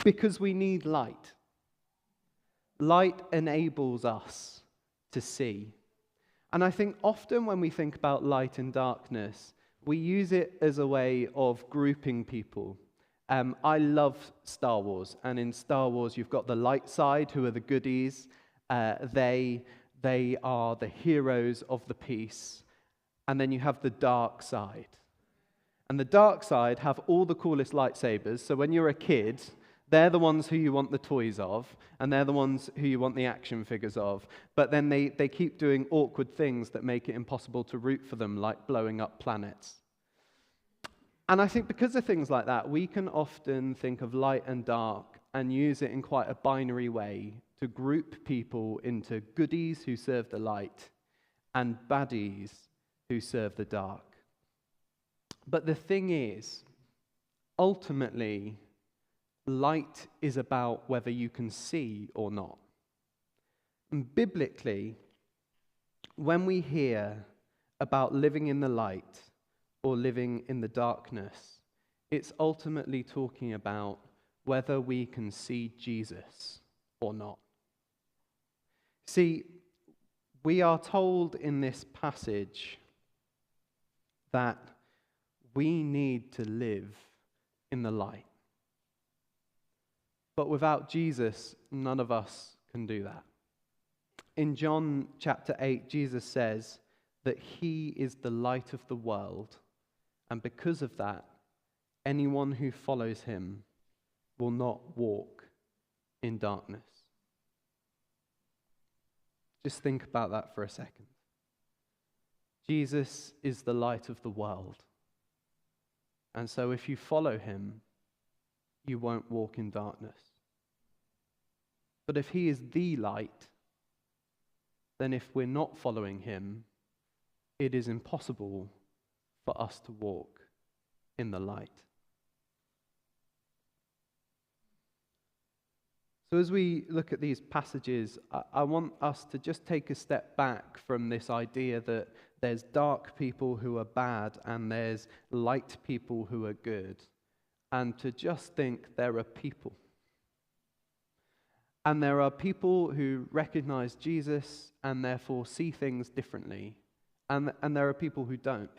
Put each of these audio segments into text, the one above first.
Because we need light. Light enables us to see. And I think often when we think about light and darkness, we use it as a way of grouping people. I love Star Wars, and in Star Wars you've got the light side, who are the goodies. They are the heroes of the piece. And then you have the dark side. And the dark side have all the coolest lightsabers, so when you're a kid, they're the ones who you want the toys of, and they're the ones who you want the action figures of. But then they keep doing awkward things that make it impossible to root for them, like blowing up planets. And I think because of things like that, we can often think of light and dark and use it in quite a binary way to group people into goodies who serve the light and baddies who serve the dark. But the thing is, ultimately, light is about whether you can see or not. And biblically, when we hear about living in the light or living in the darkness, it's ultimately talking about whether we can see Jesus or not. See, we are told in this passage that we need to live in the light. But without Jesus, none of us can do that. In John chapter 8, Jesus says that he is the light of the world, and because of that, anyone who follows him will not walk in darkness. Just think about that for a second. Jesus is the light of the world. And so if you follow him, you won't walk in darkness. But if he is the light, then if we're not following him, it is impossible for us to walk in the light. So as we look at these passages, I want us to just take a step back from this idea that there's dark people who are bad and there's light people who are good, and to just think there are people. And there are people who recognize Jesus and therefore see things differently, and there are people who don't.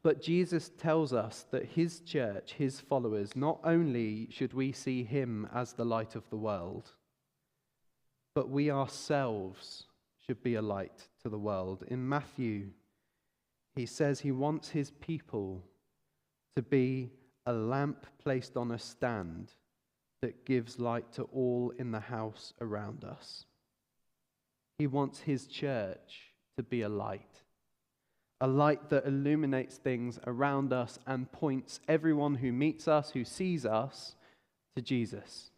But Jesus tells us that his church, his followers, not only should we see him as the light of the world, but we ourselves should be a light to the world. In Matthew, he says he wants his people to be a lamp placed on a stand that gives light to all in the house around us. He wants his church to be a light that illuminates things around us and points everyone who meets us, who sees us, to Jesus.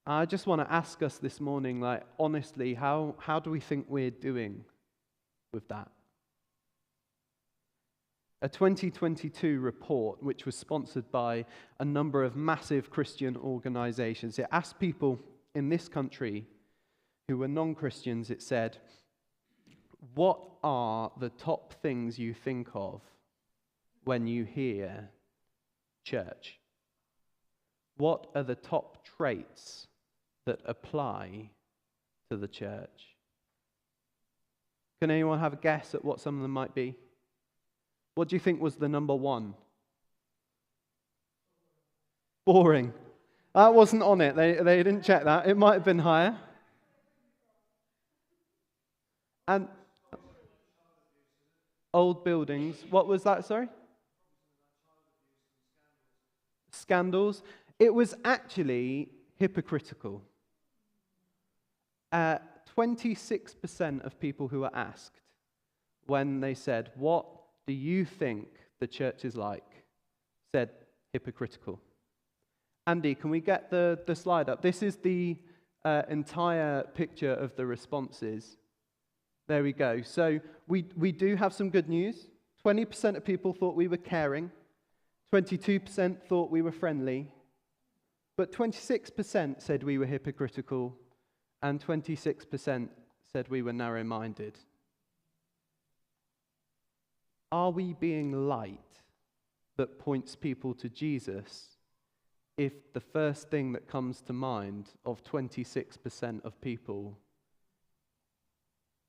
I just want to ask us this morning, honestly, how do we think we're doing with that? A 2022 report, which was sponsored by a number of massive Christian organizations, it asked people in this country who were non-Christians, it said, what are the top things you think of when you hear church? What are the top traits that apply to the church? Can anyone have a guess at what some of them might be? What do you think was the number one? Boring. That wasn't on it. They didn't check that. It might have been higher. And old buildings. What was that, sorry? Scandals. It was actually hypocritical. 26% of people who were asked when they said, what do you think the church is like, said hypocritical. Andy, can we get the slide up? This is the entire picture of the responses. There we go. So we do have some good news. 20% of people thought we were caring. 22% thought we were friendly. But 26% said we were hypocritical. And 26% said we were narrow-minded. Are we being light that points people to Jesus if the first thing that comes to mind of 26% of people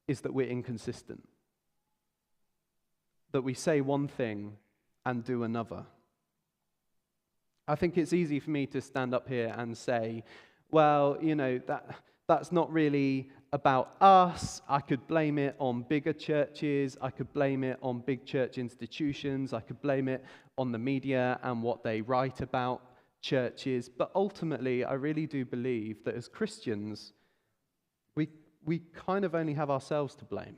is that we're inconsistent? That we say one thing and do another? I think it's easy for me to stand up here and say, well, that's not really about us. I could blame it on bigger churches. I could blame it on big church institutions. I could blame it on the media and what they write about churches. But ultimately, I really do believe that as Christians, we kind of only have ourselves to blame.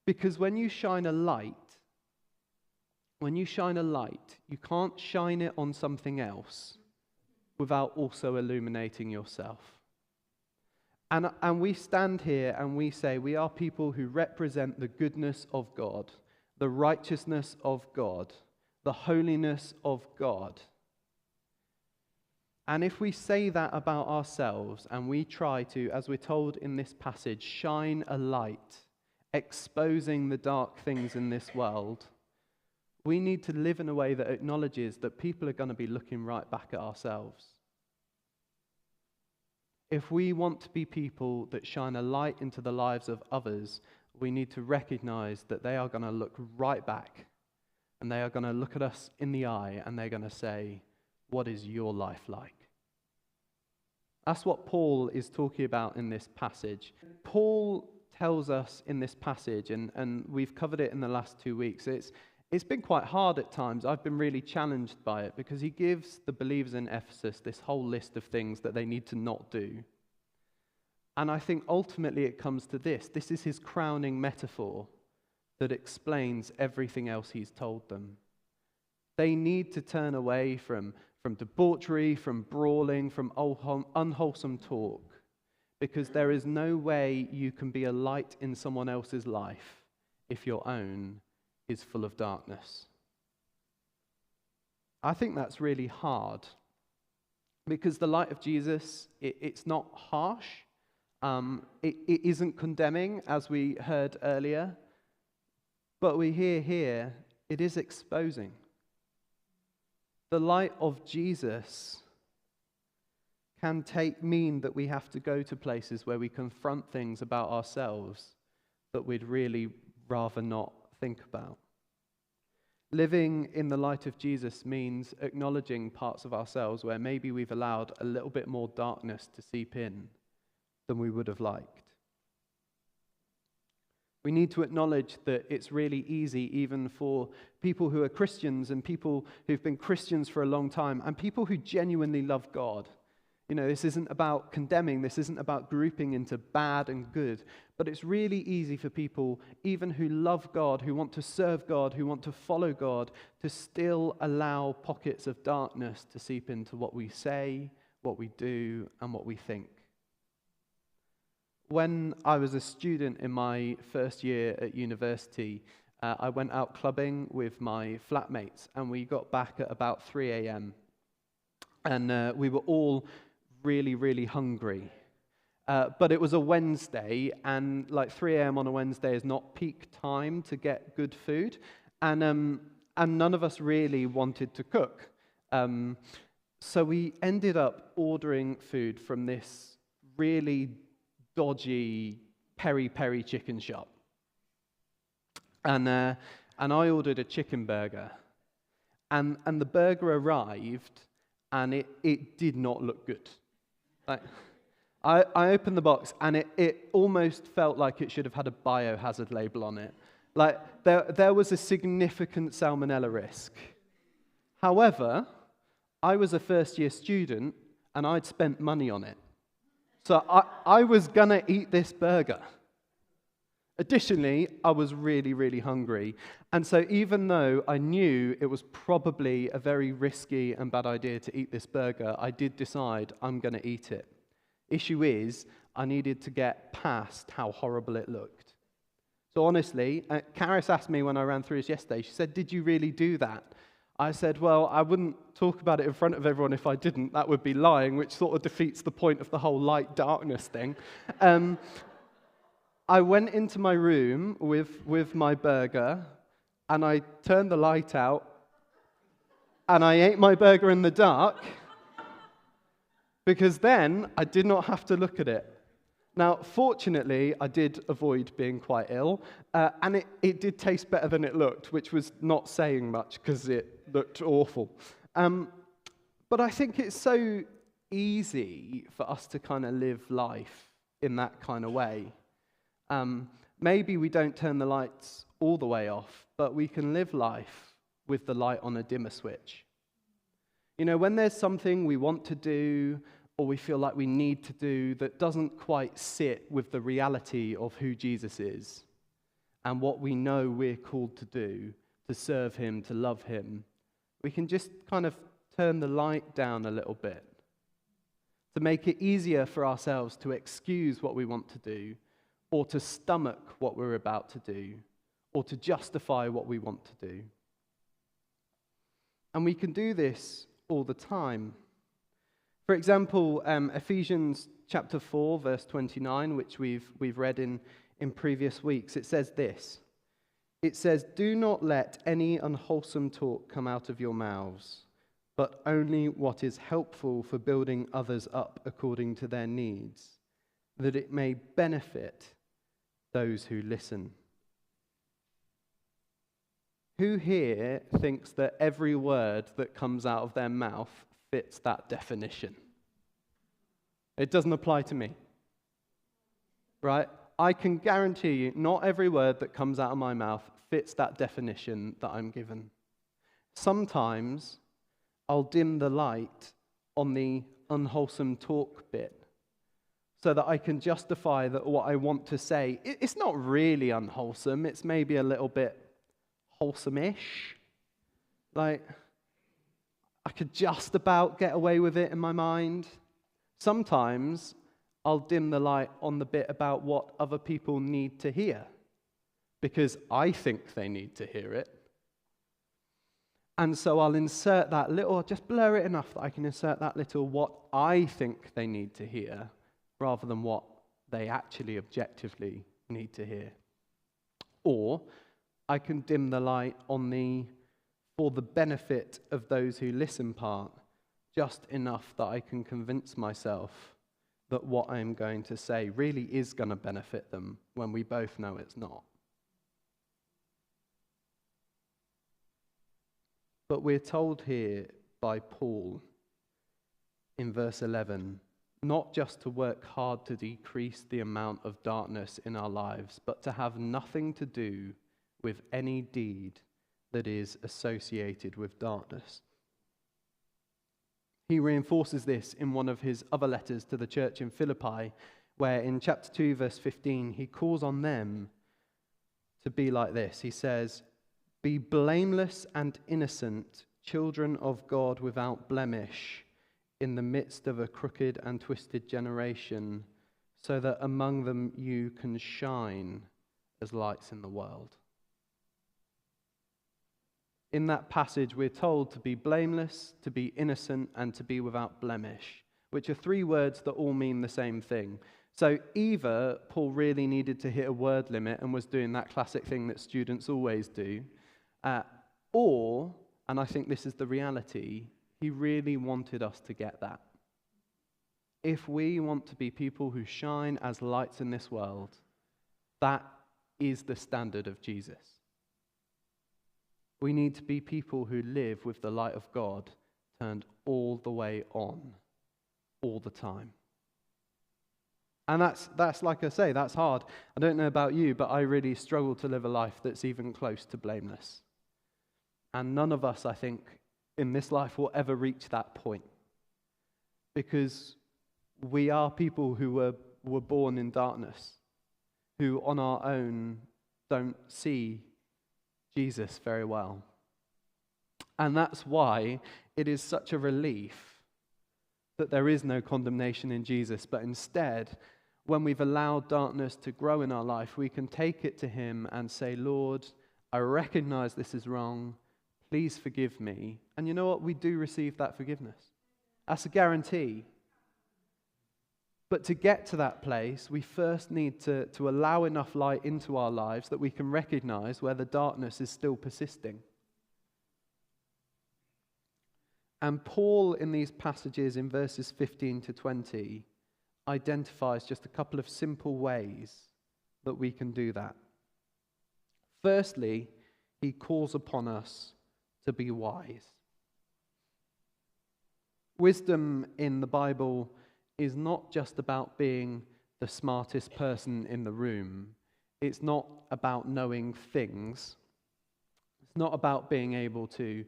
Because when you shine a light, you can't shine it on something else without also illuminating yourself. And we stand here and we say we are people who represent the goodness of God, the righteousness of God, the holiness of God. And if we say that about ourselves and we try to, as we're told in this passage, shine a light, exposing the dark things in this world, we need to live in a way that acknowledges that people are going to be looking right back at ourselves. If we want to be people that shine a light into the lives of others, we need to recognize that they are going to look right back and they are going to look at us in the eye and they're going to say, what is your life like? That's what Paul is talking about in this passage. Paul tells us in this passage, and we've covered it in the last 2 weeks, it's been quite hard at times. I've been really challenged by it because he gives the believers in Ephesus this whole list of things that they need to not do. And I think ultimately it comes to this. This is his crowning metaphor that explains everything else he's told them. They need to turn away from debauchery, from brawling, from unwholesome talk, because there is no way you can be a light in someone else's life if your own is full of darkness. I think that's really hard because the light of Jesus, it's not harsh. It isn't condemning, as we heard earlier. But we hear here, it is exposing. The light of Jesus can mean that we have to go to places where we confront things about ourselves that we'd really rather not think about. Living in the light of Jesus means acknowledging parts of ourselves where maybe we've allowed a little bit more darkness to seep in than we would have liked. We need to acknowledge that it's really easy even for people who are Christians and people who've been Christians for a long time and people who genuinely love God. This isn't about condemning, this isn't about grouping into bad and good, but it's really easy for people, even who love God, who want to serve God, who want to follow God, to still allow pockets of darkness to seep into what we say, what we do, and what we think. When I was a student in my first year at university, I went out clubbing with my flatmates, and we got back at about 3 a.m. And we were all really, really hungry. But it was a Wednesday, and 3 a.m. on a Wednesday is not peak time to get good food. And none of us really wanted to cook. So we ended up ordering food from this really dodgy peri-peri chicken shop. And I ordered a chicken burger. And the burger arrived, and it did not look good. I opened the box, and it almost felt like it should have had a biohazard label on it. There was a significant salmonella risk. However, I was a first-year student, and I'd spent money on it. So I was going to eat this burger. Additionally, I was really, really hungry. And so even though I knew it was probably a very risky and bad idea to eat this burger, I did decide I'm going to eat it. Issue is, I needed to get past how horrible it looked. So honestly, Karis asked me when I ran through this yesterday, she said, "Did you really do that?" I said, well, I wouldn't talk about it in front of everyone if I didn't. That would be lying, which sort of defeats the point of the whole light-darkness thing. I went into my room with my burger. and I turned the light out, and I ate my burger in the dark, because then I did not have to look at it. Now, fortunately, I did avoid being quite ill, and it did taste better than it looked, which was not saying much because it looked awful. But I think it's so easy for us to kind of live life in that kind of way. Maybe we don't turn the lights all the way off, but we can live life with the light on a dimmer switch. You know, when there's something we want to do or we feel like we need to do that doesn't quite sit with the reality of who Jesus is and what we know we're called to do, to serve him, to love him, we can just kind of turn the light down a little bit to make it easier for ourselves to excuse what we want to do or to stomach what we're about to do or to justify what we want to do. And we can do this all the time. For example, Ephesians chapter 4, verse 29, which we've read in previous weeks, it says this. It says, "Do not let any unwholesome talk come out of your mouths, but only what is helpful for building others up according to their needs, that it may benefit those who listen." Who here thinks that every word that comes out of their mouth fits that definition? It doesn't apply to me, right? I can guarantee you not every word that comes out of my mouth fits that definition that I'm given. Sometimes I'll dim the light on the unwholesome talk bit so that I can justify that what I want to say, it's not really unwholesome, it's maybe a little bit wholesome-ish. Like, I could just about get away with it in my mind. Sometimes I'll dim the light on the bit about what other people need to hear because I think they need to hear it. And so I'll insert that little, just blur it enough that I can insert that little what I think they need to hear rather than what they actually objectively need to hear. Or I can dim the light on the for the benefit of those who listen part, just enough that I can convince myself that what I'm going to say really is going to benefit them when we both know it's not. But we're told here by Paul in verse 11, not just to work hard to decrease the amount of darkness in our lives, but to have nothing to do with any deed that is associated with darkness. He reinforces this in one of his other letters to the church in Philippi, where in chapter 2, verse 15, he calls on them to be like this. He says, "Be blameless and innocent, children of God without blemish, in the midst of a crooked and twisted generation, so that among them you can shine as lights in the world." In that passage, we're told to be blameless, to be innocent, and to be without blemish, which are three words that all mean the same thing. So either Paul really needed to hit a word limit and was doing that classic thing that students always do, or, and I think this is the reality, he really wanted us to get that. If we want to be people who shine as lights in this world, that is the standard of Jesus. We need to be people who live with the light of God turned all the way on, all the time. And that's like I say, that's hard. I don't know about you, but I really struggle to live a life that's even close to blameless. And none of us, I think, in this life will ever reach that point. Because we are people who were born in darkness, who on our own don't see Jesus very well. And that's why it is such a relief that there is no condemnation in Jesus, but instead, when we've allowed darkness to grow in our life, we can take it to him and say, "Lord, I recognize this is wrong. Please forgive me." And you know what? We do receive that forgiveness. That's a guarantee. But to get to that place, we first need to allow enough light into our lives that we can recognize where the darkness is still persisting. And Paul, in these passages in verses 15 to 20, identifies just a couple of simple ways that we can do that. Firstly, he calls upon us to be wise. Wisdom in the Bible is not just about being the smartest person in the room. It's not about knowing things. It's not about being able to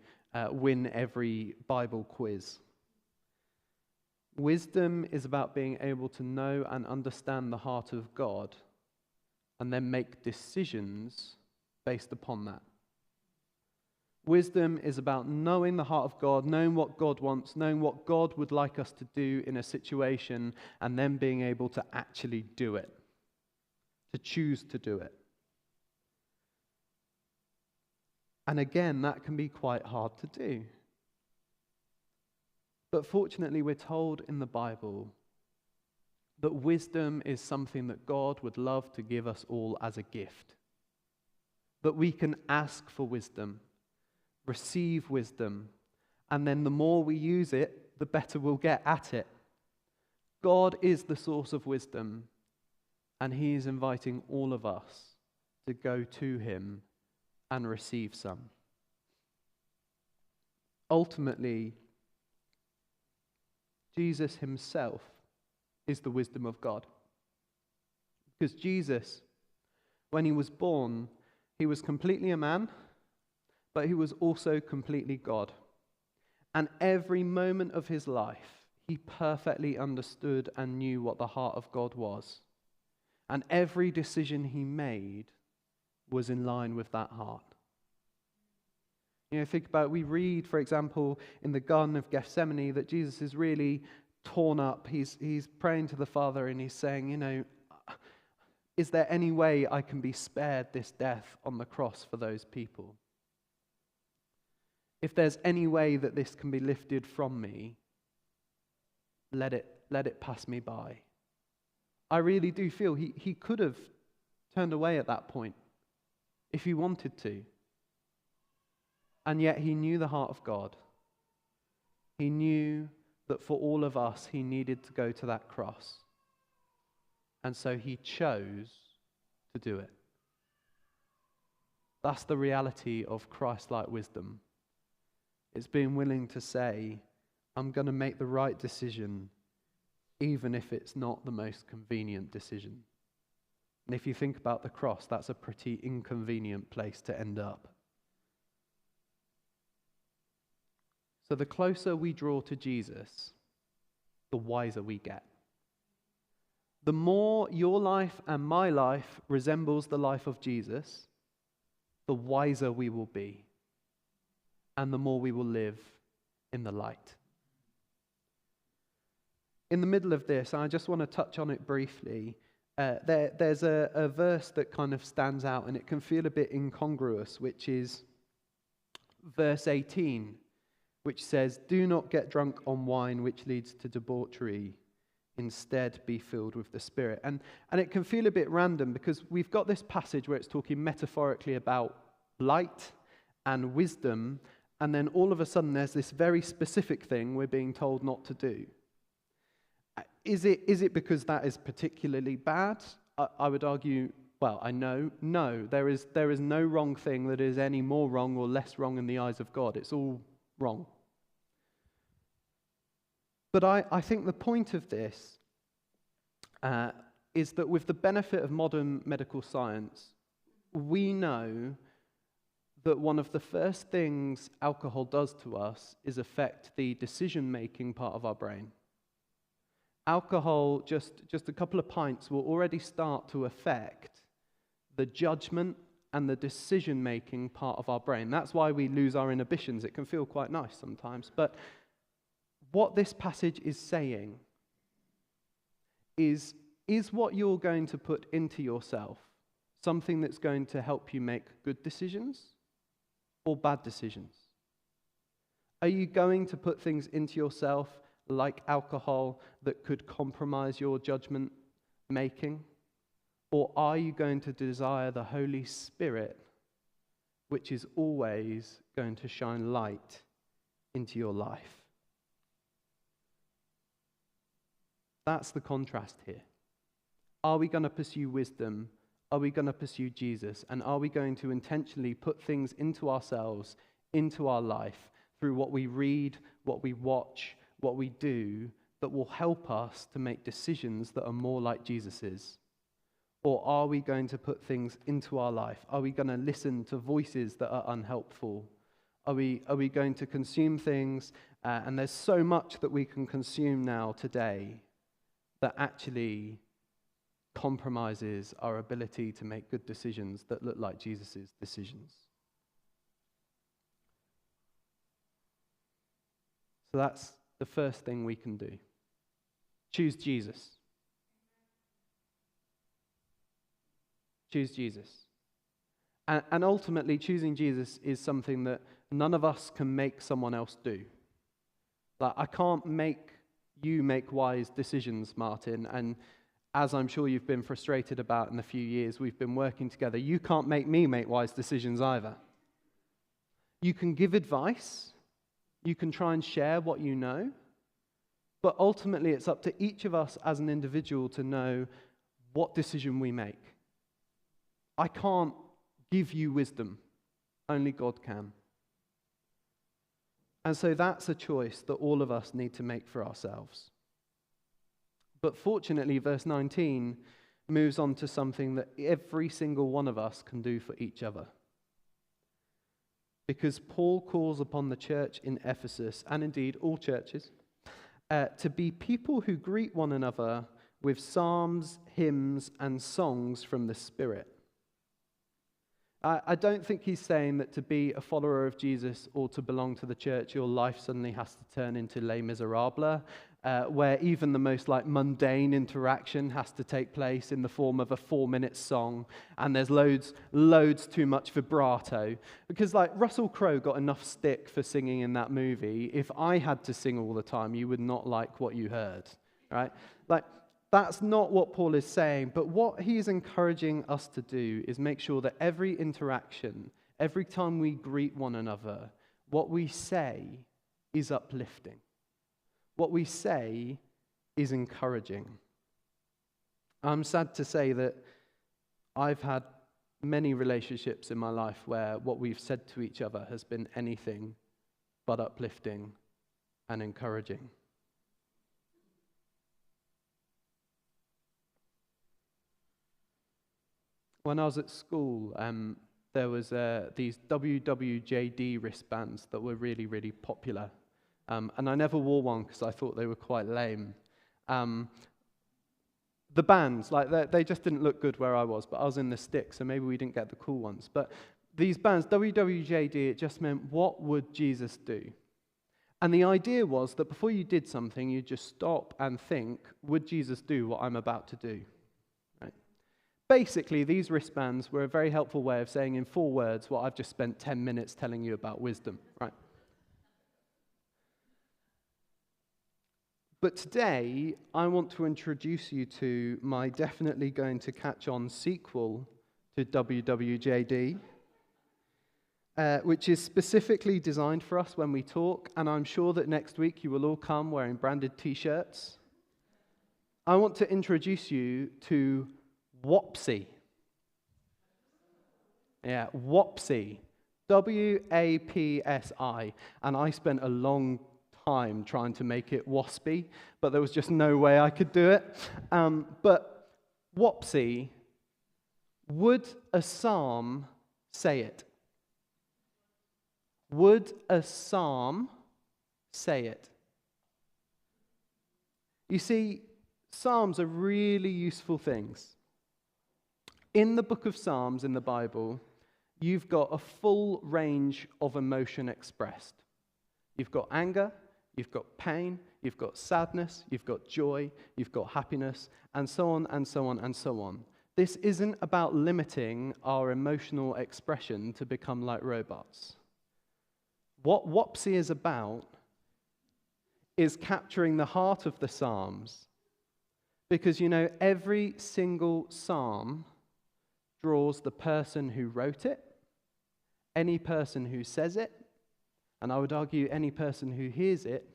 win every Bible quiz. Wisdom is about being able to know and understand the heart of God and then make decisions based upon that. Wisdom is about knowing the heart of God, knowing what God wants, knowing what God would like us to do in a situation, and then being able to actually do it, to choose to do it. And again, that can be quite hard to do. But fortunately, we're told in the Bible that wisdom is something that God would love to give us all as a gift. That we can ask for wisdom, receive wisdom, and then the more we use it, the better we'll get at it. God is the source of wisdom, and he is inviting all of us to go to him and receive some. Ultimately, Jesus himself is the wisdom of God. Because Jesus, when he was born, he was completely a man, but he was also completely God. And every moment of his life, he perfectly understood and knew what the heart of God was. And every decision he made was in line with that heart. You know, think about, we read, for example, in the Garden of Gethsemane that Jesus is really torn up. He's praying to the Father and he's saying, you know, is there any way I can be spared this death on the cross for those people? If there's any way that this can be lifted from me, let it pass me by. I really do feel he could have turned away at that point if he wanted to. And yet he knew the heart of God. He knew that for all of us, he needed to go to that cross. And so he chose to do it. That's the reality of Christ-like wisdom. It's being willing to say, I'm going to make the right decision, even if it's not the most convenient decision. And if you think about the cross, that's a pretty inconvenient place to end up. So the closer we draw to Jesus, the wiser we get. The more your life and my life resembles the life of Jesus, the wiser we will be, and the more we will live in the light. In the middle of this, I just want to touch on it briefly. There's a verse that kind of stands out, and it can feel a bit incongruous, which is verse 18, which says, "Do not get drunk on wine, which leads to debauchery. Instead, be filled with the Spirit." And it can feel a bit random because we've got this passage where it's talking metaphorically about light and wisdom, and then all of a sudden there's this very specific thing we're being told not to do. Is it because that is particularly bad? I would argue, well, I know, no, there is no wrong thing that is any more wrong or less wrong in the eyes of God. It's all wrong. But I think the point of this is that with the benefit of modern medical science, we know that one of the first things alcohol does to us is affect the decision-making part of our brain. Alcohol, just a couple of pints, will already start to affect the judgment and the decision-making part of our brain. That's why we lose our inhibitions. It can feel quite nice sometimes. But what this passage is saying is what you're going to put into yourself something that's going to help you make good decisions or bad decisions? Are you going to put things into yourself like alcohol, that could compromise your judgment making? Or are you going to desire the Holy Spirit, which is always going to shine light into your life? That's the contrast here. Are we going to pursue wisdom? Are we going to pursue Jesus? And are we going to intentionally put things into ourselves, into our life, through what we read, what we watch, what we do, that will help us to make decisions that are more like Jesus's? Or are we going to put things into our life? Are we going to listen to voices that are unhelpful? Are we going to consume things? And there's so much that we can consume now today that actually compromises our ability to make good decisions that look like Jesus' decisions. So that's the first thing we can do. Choose Jesus. Choose Jesus. And ultimately, choosing Jesus is something that none of us can make someone else do. Like, I can't make you make wise decisions, Martin, and as I'm sure you've been frustrated about in the few years we've been working together, you can't make me make wise decisions either. You can give advice, you can try and share what you know, but ultimately it's up to each of us as an individual to know what decision we make. I can't give you wisdom, only God can. And so that's a choice that all of us need to make for ourselves. But fortunately, verse 19 moves on to something that every single one of us can do for each other. Because Paul calls upon the church in Ephesus, and indeed all churches, to be people who greet one another with psalms, hymns, and songs from the Spirit. I don't think he's saying that to be a follower of Jesus or to belong to the church, your life suddenly has to turn into Les Miserables, where even the most mundane interaction has to take place in the form of a 4-minute song, and there's loads too much vibrato. Because Russell Crowe got enough stick for singing in that movie. If I had to sing all the time, you would not like what you heard, right? That's not what Paul is saying, but what he's encouraging us to do is make sure that every interaction, every time we greet one another, what we say is uplifting. What we say is encouraging. I'm sad to say that I've had many relationships in my life where what we've said to each other has been anything but uplifting and encouraging. When I was at school, there was these WWJD wristbands that were really, really popular. And I never wore one because I thought they were quite lame. The bands, they just didn't look good where I was, but I was in the sticks, so maybe we didn't get the cool ones. But these bands, WWJD, it just meant, what would Jesus do? And the idea was that before you did something, you'd just stop and think, would Jesus do what I'm about to do? Basically, these wristbands were a very helpful way of saying in 4 words what I've just spent 10 minutes telling you about wisdom, right? But today, I want to introduce you to my definitely going to catch on sequel to WWJD, which is specifically designed for us when we talk, and I'm sure that next week you will all come wearing branded t-shirts. I want to introduce you to WAPSI. Yeah, WAPSI. WAPSI. And I spent a long time trying to make it waspy, but there was just no way I could do it. But WAPSI, would a psalm say it? Would a psalm say it? You see, psalms are really useful things. In the book of Psalms in the Bible, you've got a full range of emotion expressed. You've got anger, you've got pain, you've got sadness, you've got joy, you've got happiness, and so on and so on and so on. This isn't about limiting our emotional expression to become like robots. What WAPSI is about is capturing the heart of the Psalms. Because, every single psalm draws the person who wrote it, any person who says it, and I would argue any person who hears it,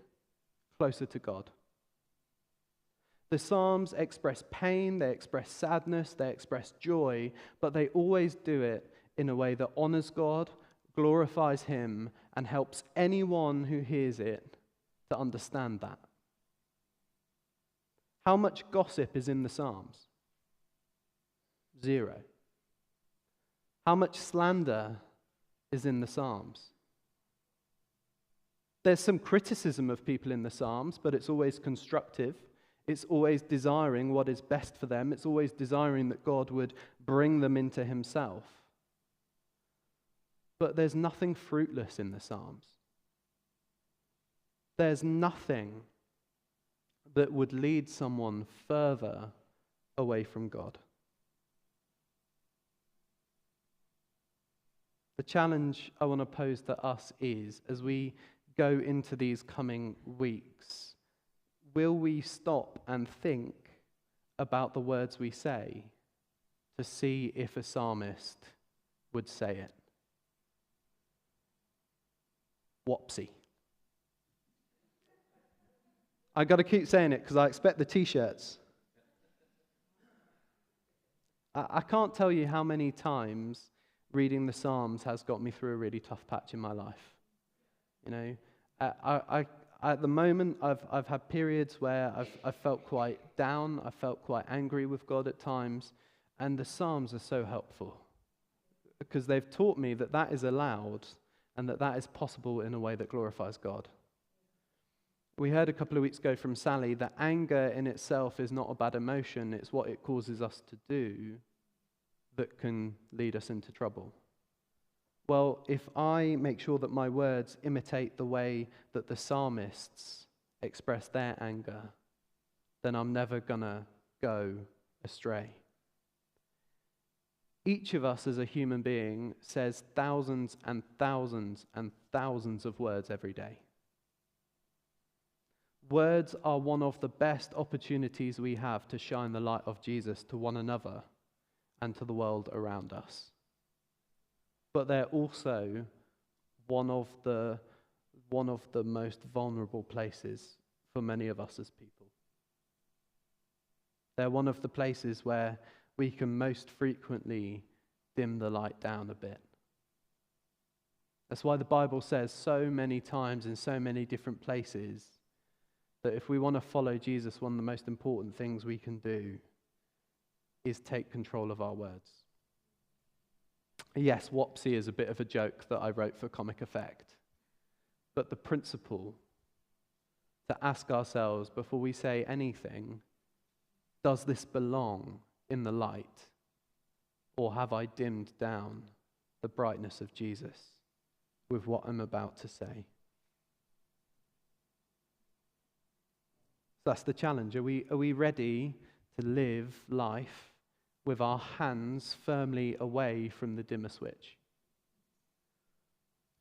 closer to God. The Psalms express pain, they express sadness, they express joy, but they always do it in a way that honors God, glorifies Him, and helps anyone who hears it to understand that. How much gossip is in the Psalms? 0. How much slander is in the Psalms? There's some criticism of people in the Psalms, but it's always constructive. It's always desiring what is best for them. It's always desiring that God would bring them into Himself. But there's nothing fruitless in the Psalms. There's nothing that would lead someone further away from God. The challenge I want to pose to us is, as we go into these coming weeks, will we stop and think about the words we say to see if a psalmist would say it? Whoopsie. I got to keep saying it because I expect the t-shirts. I can't tell you how many times reading the Psalms has got me through a really tough patch in my life. At the moment, I've had periods where I've felt quite down, I felt quite angry with God at times, and the Psalms are so helpful because they've taught me that that is allowed and that is possible in a way that glorifies God. We heard a couple of weeks ago from Sally that anger in itself is not a bad emotion, it's what it causes us to do that can lead us into trouble. Well, if I make sure that my words imitate the way that the psalmists express their anger, then I'm never going to go astray. Each of us as a human being says thousands and thousands and thousands of words every day. Words are one of the best opportunities we have to shine the light of Jesus to one another and to the world around us. But they're also one of the most vulnerable places for many of us as people. They're one of the places where we can most frequently dim the light down a bit. That's why the Bible says so many times in so many different places that if we want to follow Jesus, one of the most important things we can do is take control of our words. Yes, whoopsie is a bit of a joke that I wrote for comic effect. But the principle to ask ourselves before we say anything, does this belong in the light? Or have I dimmed down the brightness of Jesus with what I'm about to say? So that's the challenge. Are we ready to live life with our hands firmly away from the dimmer switch?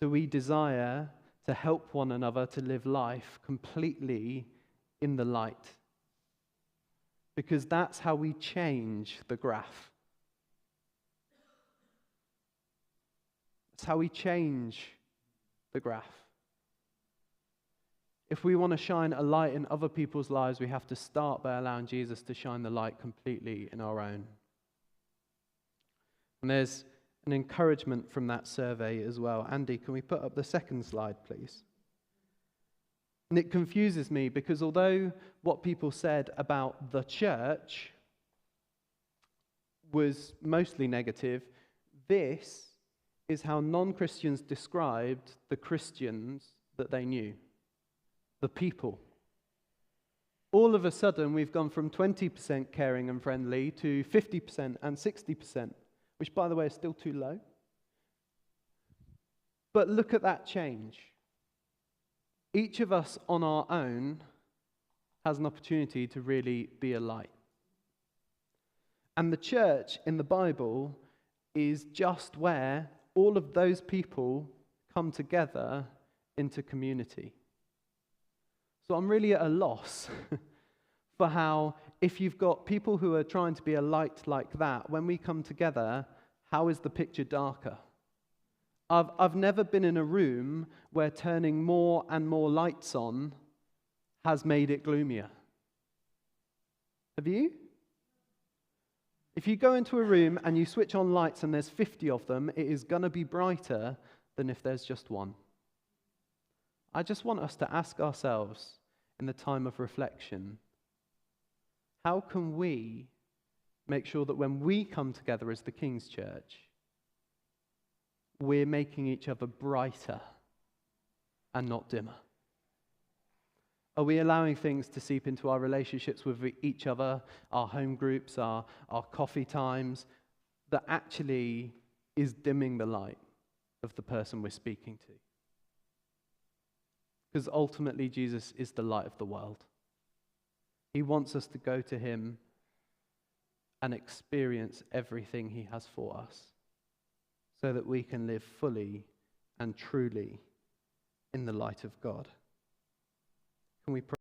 Do we desire to help one another to live life completely in the light? Because that's how we change the graph. That's how we change the graph. If we want to shine a light in other people's lives, we have to start by allowing Jesus to shine the light completely in our own. And there's an encouragement from that survey as well. Andy, can we put up the second slide, please? And it confuses me because although what people said about the church was mostly negative, this is how non-Christians described the Christians that they knew, the people. All of a sudden, we've gone from 20% caring and friendly to 50% and 60%. Which, by the way, is still too low. But look at that change. Each of us on our own has an opportunity to really be a light. And the church in the Bible is just where all of those people come together into community. So I'm really at a loss for how, if you've got people who are trying to be a light like that, when we come together, how is the picture darker? I've never been in a room where turning more and more lights on has made it gloomier. Have you? If you go into a room and you switch on lights and there's 50 of them, it is going to be brighter than if there's just one. I just want us to ask ourselves in the time of reflection, how can we make sure that when we come together as the King's Church, we're making each other brighter and not dimmer? Are we allowing things to seep into our relationships with each other, our home groups, our coffee times, that actually is dimming the light of the person we're speaking to? Because ultimately, Jesus is the light of the world. He wants us to go to him and experience everything he has for us so that we can live fully and truly in the light of God. Can we pray?